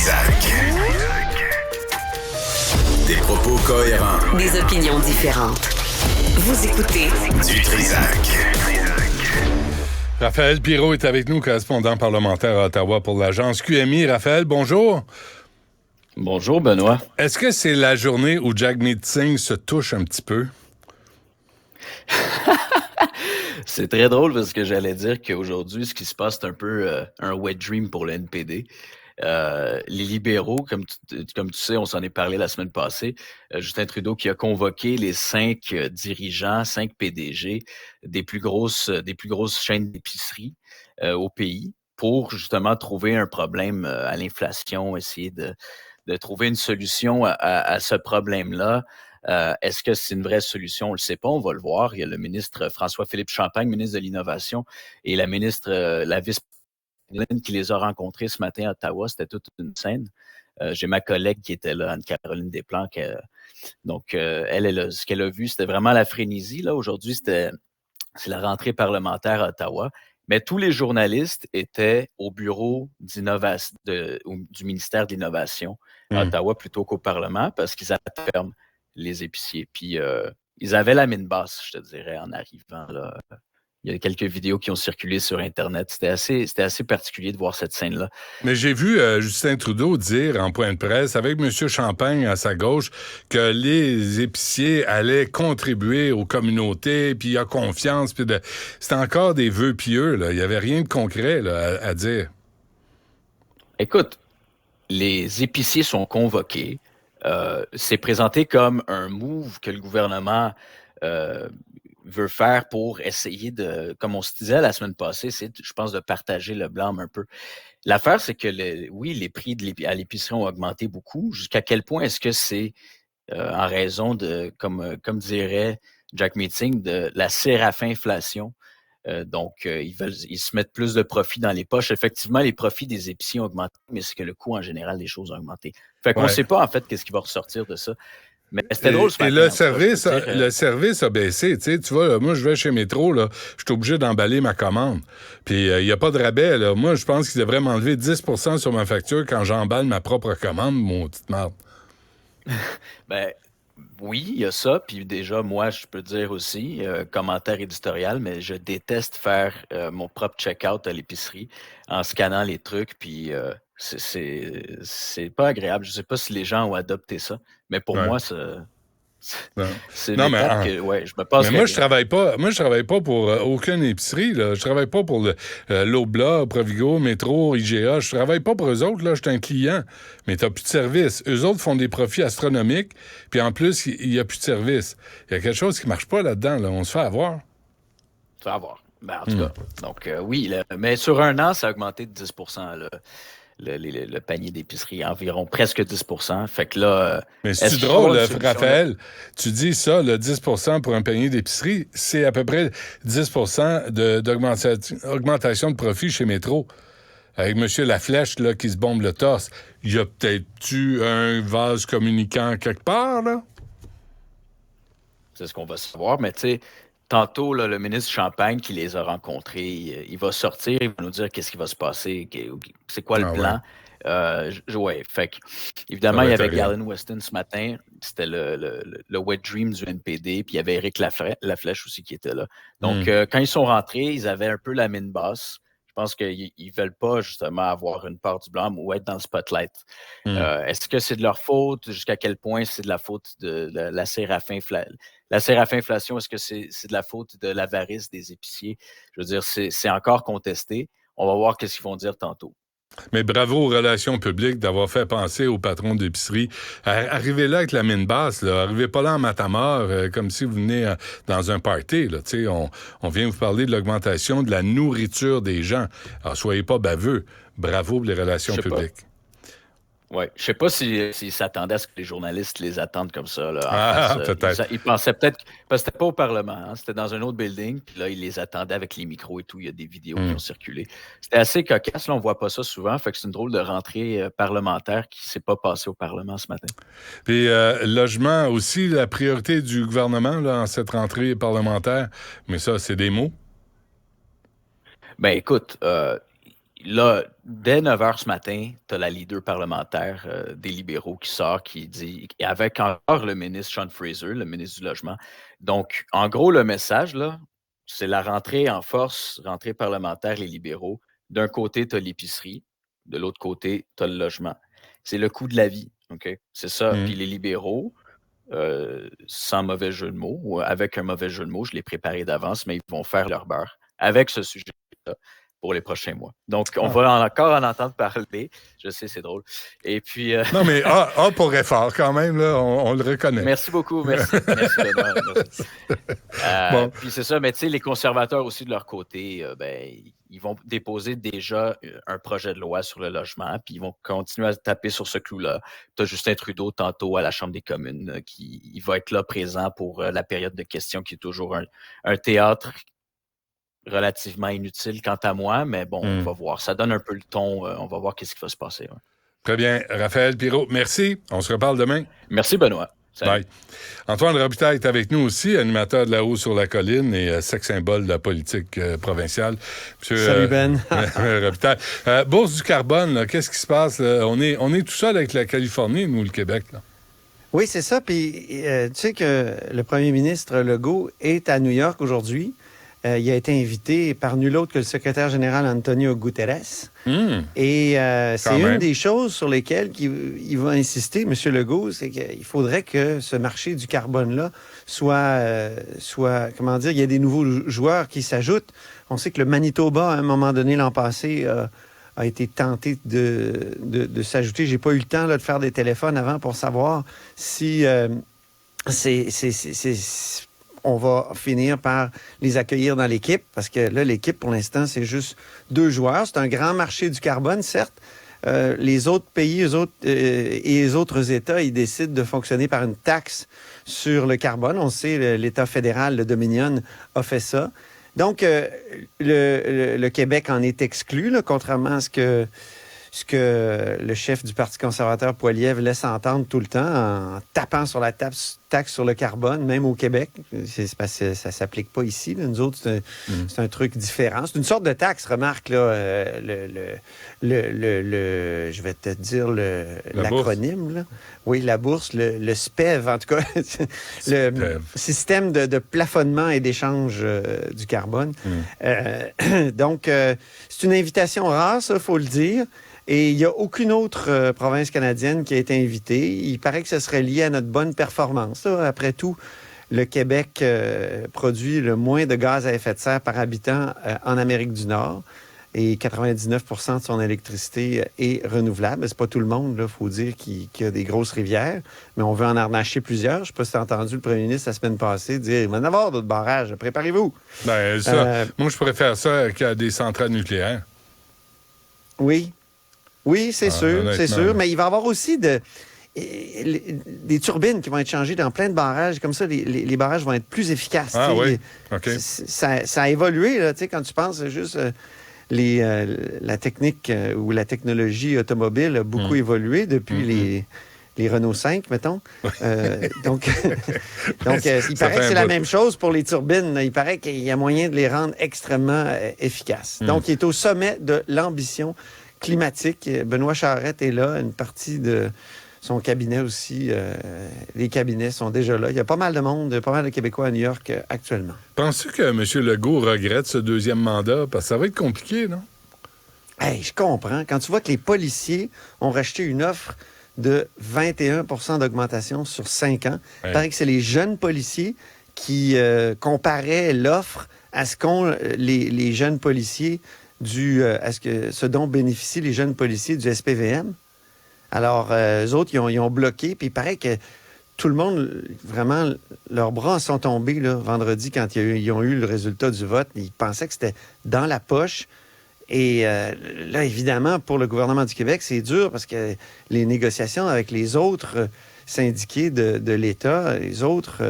Trizac. Des propos cohérents. Des opinions différentes. Vous écoutez Du Trizac. Raphaël Pirot est avec nous, correspondant parlementaire à Ottawa pour l'agence QMI. Raphaël, bonjour. Bonjour, Benoît. Est-ce que c'est la journée où Jagmeet Singh se touche un petit peu? C'est très drôle parce que j'allais dire qu'aujourd'hui, ce qui se passe, c'est un peu un wet dream pour le NPD. Les libéraux, comme tu sais, on s'en est parlé la semaine passée, Justin Trudeau qui a convoqué les 5 dirigeants, 5 PDG des plus grosses chaînes d'épicerie au pays pour justement trouver un problème à l'inflation, essayer de trouver une solution à ce problème-là. Est-ce que c'est une vraie solution? On ne le sait pas, on va le voir. Il y a le ministre François-Philippe Champagne, ministre de l'Innovation, et la ministre, la vice-présidente qui les a rencontrés ce matin à Ottawa. C'était toute une scène. J'ai ma collègue qui était là, Anne-Caroline Desplanques. Donc, elle, ce qu'elle a vu, c'était vraiment la frénésie. Là. Aujourd'hui, c'est la rentrée parlementaire à Ottawa. Mais tous les journalistes étaient au bureau d'innovation du ministère de l'Innovation à Ottawa plutôt qu'au Parlement parce qu'ils ferment les épiciers. Puis, ils avaient la mine basse, je te dirais, en arrivant. Là. Il y a quelques vidéos qui ont circulé sur Internet. C'était assez particulier de voir cette scène-là. Mais j'ai vu Justin Trudeau dire en point de presse, avec M. Champagne à sa gauche, que les épiciers allaient contribuer aux communautés, puis il y a confiance. Puis c'était encore des vœux pieux. Là. Il n'y avait rien de concret là, à dire. Écoute, les épiciers sont convoqués. C'est présenté comme un move que le gouvernement veut faire pour essayer de, comme on se disait la semaine passée, c'est, je pense, de partager le blâme un peu. L'affaire, c'est que, les prix à l'épicerie ont augmenté beaucoup. Jusqu'à quel point est-ce que c'est en raison de, comme dirait Jagmeet Singh, de la sérafinflation? Donc, ils se mettent plus de profit dans les poches. Effectivement, les profits des épiciers ont augmenté, mais c'est que le coût en général des choses a augmenté. Fait qu'on ne sait pas, en fait, qu'est-ce qui va ressortir de ça. Mais c'était drôle ce matin. Et le service a baissé. Tu vois, là, moi, je vais chez Métro, là, je suis obligé d'emballer ma commande. Puis, il n'y a pas de rabais. Là. Moi, je pense qu'ils devraient m'enlever 10% sur ma facture quand j'emballe ma propre commande, mon petite marde. Ben, oui, il y a ça. Puis déjà, moi, je peux dire aussi, commentaire éditorial, mais je déteste faire mon propre check-out à l'épicerie en scannant les trucs. Puis c'est pas agréable. Je sais pas si les gens ont adopté ça, mais pour moi, c'est non, une étape que je me passe. Mais moi, je travaille pas pour aucune épicerie. Là. Je travaille pas pour l'Obla, Provigo, Métro, IGA. Je travaille pas pour eux autres. Là, je suis un client. Mais t'as plus de service. Eux autres font des profits astronomiques. Puis en plus, il y a plus de service. Il y a quelque chose qui marche pas là-dedans. Là. On se fait avoir. Se fait avoir. Ben, en tout cas. Donc, oui. Mais sur un an, ça a augmenté de 10%. Le panier d'épicerie, environ presque 10%. Fait que là... Mais c'est drôle, Raphaël, tu dis ça, le 10% pour un panier d'épicerie, c'est à peu près 10% d'augmentation de profit chez Métro. Avec M. Laflèche, là, qui se bombe le torse. Il y a peut-être-tu un vase communicant quelque part, là? C'est ce qu'on va savoir, mais tu sais, tantôt, là, le ministre Champagne qui les a rencontrés, il va sortir, il va nous dire qu'est-ce qui va se passer, c'est quoi le plan. Fait que, évidemment, il y avait Galen Weston ce matin, c'était le wet dream du NPD, puis il y avait Éric Laflèche aussi qui était là. Donc, quand ils sont rentrés, ils avaient un peu la mine basse. Je pense qu'ils ne veulent pas justement avoir une part du blâme ou être dans le spotlight. Est-ce que c'est de leur faute? Jusqu'à quel point c'est de la faute de la sérafinflation? La sérafinflation, est-ce que c'est de la faute de l'avarice des épiciers? Je veux dire, c'est encore contesté. On va voir qu'est-ce qu'ils vont dire tantôt. Mais bravo aux relations publiques d'avoir fait penser aux patrons d'épicerie. Arrivez là avec la mine basse, là. Arrivez pas là en matamor, comme si vous venez dans un party. Là. On vient vous parler de l'augmentation de la nourriture des gens. Alors, soyez pas baveux. Bravo pour les relations publiques. Oui, je sais pas s'ils s'attendaient à ce que les journalistes les attendent comme ça. Là, peut-être. Ils pensaient peut-être... Parce que c'était pas au Parlement, hein, c'était dans un autre building, puis là, ils les attendaient avec les micros et tout. Il y a des vidéos qui ont circulé. C'était assez cocasse, là, on voit pas ça souvent, fait que c'est une drôle de rentrée parlementaire qui s'est pas passée au Parlement ce matin. Puis, logement aussi, la priorité du gouvernement là, en cette rentrée parlementaire, mais ça, c'est des mots? Ben écoute... là, dès 9 h ce matin, tu as la leader parlementaire des libéraux qui sort, qui dit, et avec encore le ministre Sean Fraser, le ministre du Logement. Donc, en gros, le message, là, c'est la rentrée en force, rentrée parlementaire, les libéraux. D'un côté, tu as l'épicerie, de l'autre côté, tu as le logement. C'est le coût de la vie, OK? C'est ça. Puis les libéraux, sans mauvais jeu de mots, ou avec un mauvais jeu de mots, je l'ai préparé d'avance, mais ils vont faire leur beurre avec ce sujet-là pour les prochains mois. Donc, on va encore en entendre parler. Je sais, c'est drôle. Et puis... Non, mais pour effort, quand même, là, on le reconnaît. Merci beaucoup. Merci, Benoît. Merci. Puis c'est ça, mais tu sais, les conservateurs aussi, de leur côté, ils vont déposer déjà un projet de loi sur le logement, puis ils vont continuer à taper sur ce clou-là. Tu as Justin Trudeau, tantôt, à la Chambre des communes, il va être là présent pour la période de questions, qui est toujours un théâtre relativement inutile quant à moi, mais bon, on va voir. Ça donne un peu le ton. On va voir qu'est-ce qui va se passer. Ouais. Très bien. Raphaël Pirot, merci. On se reparle demain. Merci, Benoît. Salut. Bye. Antoine Robitaille est avec nous aussi, animateur de La Haut sur la colline et sex symbole de la politique provinciale. Salut Ben. Robitaille. Bourse du carbone, là, qu'est-ce qui se passe? Là? On est tout seul avec la Californie, nous, le Québec. Là. Oui, c'est ça. Puis, tu sais que le premier ministre Legault est à New York aujourd'hui. Il a été invité par nul autre que le secrétaire général Antonio Guterres. Et c'est une des choses sur lesquelles il va insister, M. Legault, c'est qu'il faudrait que ce marché du carbone-là soit, comment dire, il y a des nouveaux joueurs qui s'ajoutent. On sait que le Manitoba, à un moment donné, l'an passé, a été tenté de s'ajouter. J'ai pas eu le temps là, de faire des téléphones avant pour savoir si on va finir par les accueillir dans l'équipe, parce que là, l'équipe, pour l'instant, c'est juste 2 joueurs. C'est un grand marché du carbone, certes. Les autres pays et les autres États, ils décident de fonctionner par une taxe sur le carbone. On sait, l'État fédéral, le Dominion, a fait ça. Donc, le Québec en est exclu, là, contrairement à ce que le chef du Parti conservateur, Poilievre, laisse entendre tout le temps en tapant sur la taxe sur le carbone, même au Québec. C'est parce que ça ne s'applique pas ici. Là. Nous autres, c'est un truc différent. C'est une sorte de taxe, remarque, là, je vais te dire l'acronyme. Là. Oui, la bourse, le SPEV, en tout cas, le système de plafonnement et d'échange du carbone. Donc, c'est une invitation rare, ça, il faut le dire. Et il n'y a aucune autre province canadienne qui a été invitée. Il paraît que ce serait lié à notre bonne performance. Là. Après tout, le Québec produit le moins de gaz à effet de serre par habitant en Amérique du Nord. Et 99 % de son électricité est renouvelable. C'est pas tout le monde, il faut dire, qui a des grosses rivières. Mais on veut en arracher plusieurs. Je ne sais pas si tu as entendu le premier ministre la semaine passée dire « Il va y en avoir d'autres barrages. Préparez-vous. » Moi, je préfère ça qu'à des centrales nucléaires. Oui, c'est sûr. Mais il va y avoir aussi des turbines qui vont être changées dans plein de barrages. Comme ça, les barrages vont être plus efficaces. Ah oui? OK. Ça a évolué, là, quand tu penses juste... la technique ou la technologie automobile a beaucoup évolué depuis les Renault 5, mettons. Donc, il paraît que c'est la même chose pour les turbines. Il paraît qu'il y a moyen de les rendre extrêmement efficaces. Donc, il est au sommet de l'ambition climatique. Benoît Charette est là, une partie de son cabinet aussi. Les cabinets sont déjà là. Il y a pas mal de monde, pas mal de Québécois à New York actuellement. Penses-tu que M. Legault regrette ce 2e mandat? Parce que ça va être compliqué, non? Hey, je comprends. Quand tu vois que les policiers ont racheté une offre de 21 % d'augmentation sur 5 ans, il paraît que c'est les jeunes policiers qui comparaient l'offre à ce qu'ont les jeunes policiers ce dont bénéficient les jeunes policiers du SPVM. Alors, eux autres, ils ont bloqué, puis il paraît que tout le monde, vraiment, leurs bras sont tombés là, vendredi quand ils ont eu le résultat du vote. Ils pensaient que c'était dans la poche. Et là, évidemment, pour le gouvernement du Québec, c'est dur parce que les négociations avec les autres syndiqués de l'État, les autres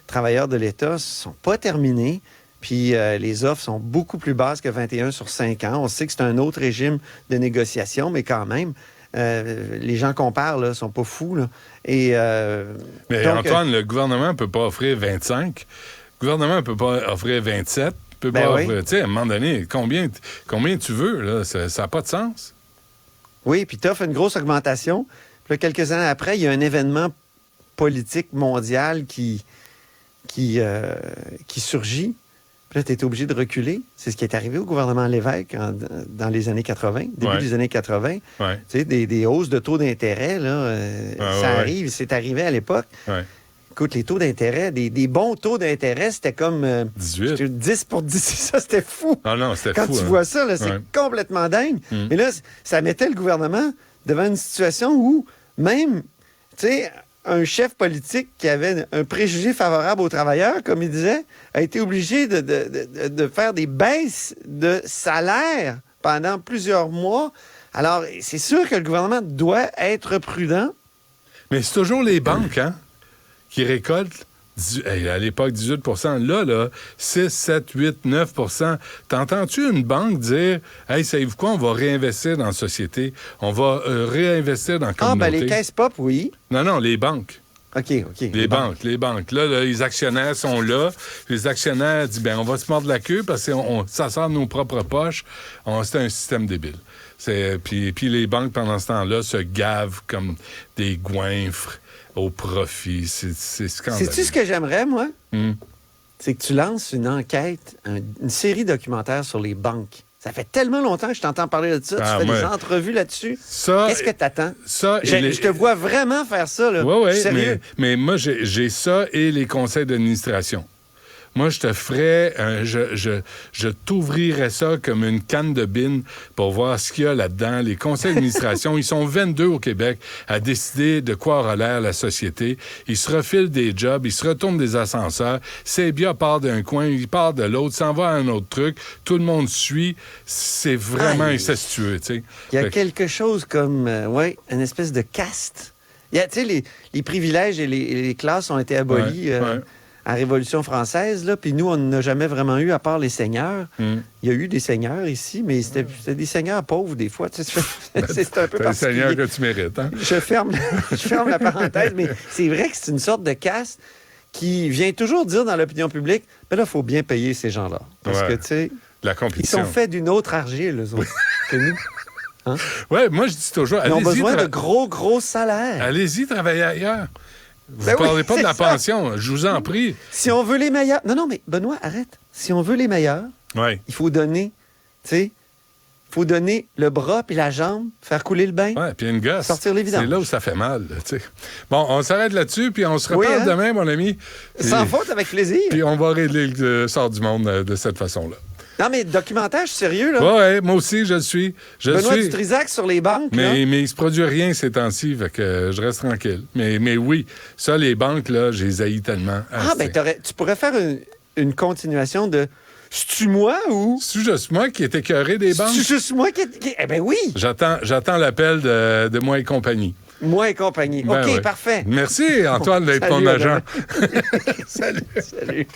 travailleurs de l'État, ne sont pas terminées. Puis les offres sont beaucoup plus basses que 21 sur 5 ans. On sait que c'est un autre régime de négociation, mais quand même, les gens qu'on parle ne sont pas fous. Là. Et, mais donc, Antoine, le gouvernement ne peut pas offrir 25. Le gouvernement ne peut pas offrir 27. peux Ben pas... oui. Tu sais, à un moment donné, combien tu veux, là? Ça n'a pas de sens. Oui, puis tu offres une grosse augmentation. Puis là, quelques années après, il y a un événement politique mondial qui surgit. Puis là, tu es obligé de reculer. C'est ce qui est arrivé au gouvernement Lévesque dans les années 80, début des années 80. Ouais. Tu sais, des hausses de taux d'intérêt, là, ça arrive. C'est arrivé à l'époque. Ouais. Écoute, les taux d'intérêt, des bons taux d'intérêt, c'était comme 18. 10 pour 10. Ça, c'était fou. Ah non, c'était Quand fou. tu vois ça, là, c'est complètement dingue. Mais là, ça mettait le gouvernement devant une situation où même, tu sais, un chef politique qui avait un préjugé favorable aux travailleurs, comme il disait, a été obligé de faire des baisses de salaire pendant plusieurs mois. Alors, c'est sûr que le gouvernement doit être prudent. Mais c'est toujours les banques, hein, qui récoltent, à l'époque, 18 là, 6, 7, 8, 9 T'entends-tu une banque dire « Hey, savez-vous quoi, on va réinvestir dans la société, on va réinvestir dans la communauté. » Ah, ben les caisses pop, oui. Non, les banques. OK. Les banques. Là, les actionnaires sont là. Les actionnaires disent, on va se mordre la queue parce que ça sort de nos propres poches. C'est un système débile. Puis les banques, pendant ce temps-là, se gavent comme des goinfres au profit. C'est scandaleux. Sais-tu ce que j'aimerais, moi? Mm. C'est que tu lances une enquête, une série documentaire sur les banques. Ça fait tellement longtemps que je t'entends parler de ça. Tu fais des entrevues là-dessus. Qu'est-ce que t'attends? Je te vois vraiment faire ça, là. Oui, sérieux. mais moi, j'ai ça et les conseils d'administration. Moi, je te ferais, je t'ouvrirais ça comme une canne de bine pour voir ce qu'il y a là-dedans. Les conseils d'administration, ils sont 22 au Québec à décider de quoi aura l'air la société. Ils se refilent des jobs, ils se retournent des ascenseurs. Sébia part d'un coin, il part de l'autre, s'en va à un autre truc. Tout le monde suit. C'est vraiment incestueux, tu sais. Il y a quelque chose comme, une espèce de caste. Tu sais, les privilèges et les classes ont été abolis. À la Révolution française, là, puis nous, on n'a jamais vraiment eu, à part les seigneurs. Il y a eu des seigneurs ici, mais c'était des seigneurs pauvres, des fois. C'est un peu particulier. C'est un seigneur que tu mérites, hein? Je ferme la parenthèse, mais c'est vrai que c'est une sorte de caste qui vient toujours dire dans l'opinion publique, mais là, il faut bien payer ces gens-là. Parce que, tu sais, la compétition. Ils sont faits d'une autre argile, eux autres, que nous. Hein? Oui, moi, je dis toujours, ils ont besoin de gros salaires. Allez-y, travailler ailleurs. Vous ne parlez pas de la pension, je vous en prie. Si on veut les meilleurs... Non, mais Benoît, arrête. Si on veut les meilleurs, il faut donner, tu sais, faut donner le bras puis la jambe, faire couler le bain. Oui, puis une gosse. Sortir les vidanges. C'est là où ça fait mal, tu sais. Bon, on s'arrête là-dessus, puis on se reparle demain, mon ami. Sans faute, avec plaisir. Puis on va régler le sort du monde de cette façon-là. Non, mais documentaire, je suis sérieux, là. Oui, moi aussi, je le suis. Benoît Dutrisac sur les banques, mais il ne se produit rien ces temps-ci, fait que je reste tranquille. Mais oui, ça, les banques, là, je les haïs tellement. Tu pourrais faire une continuation de... C'est-tu moi ou... C'est-tu juste moi qui est écœuré des banques? C'est juste moi qui... Eh bien oui! J'attends l'appel de moi et compagnie. Moi et compagnie. OK, parfait. Merci, Antoine, d'être mon agent. Salut.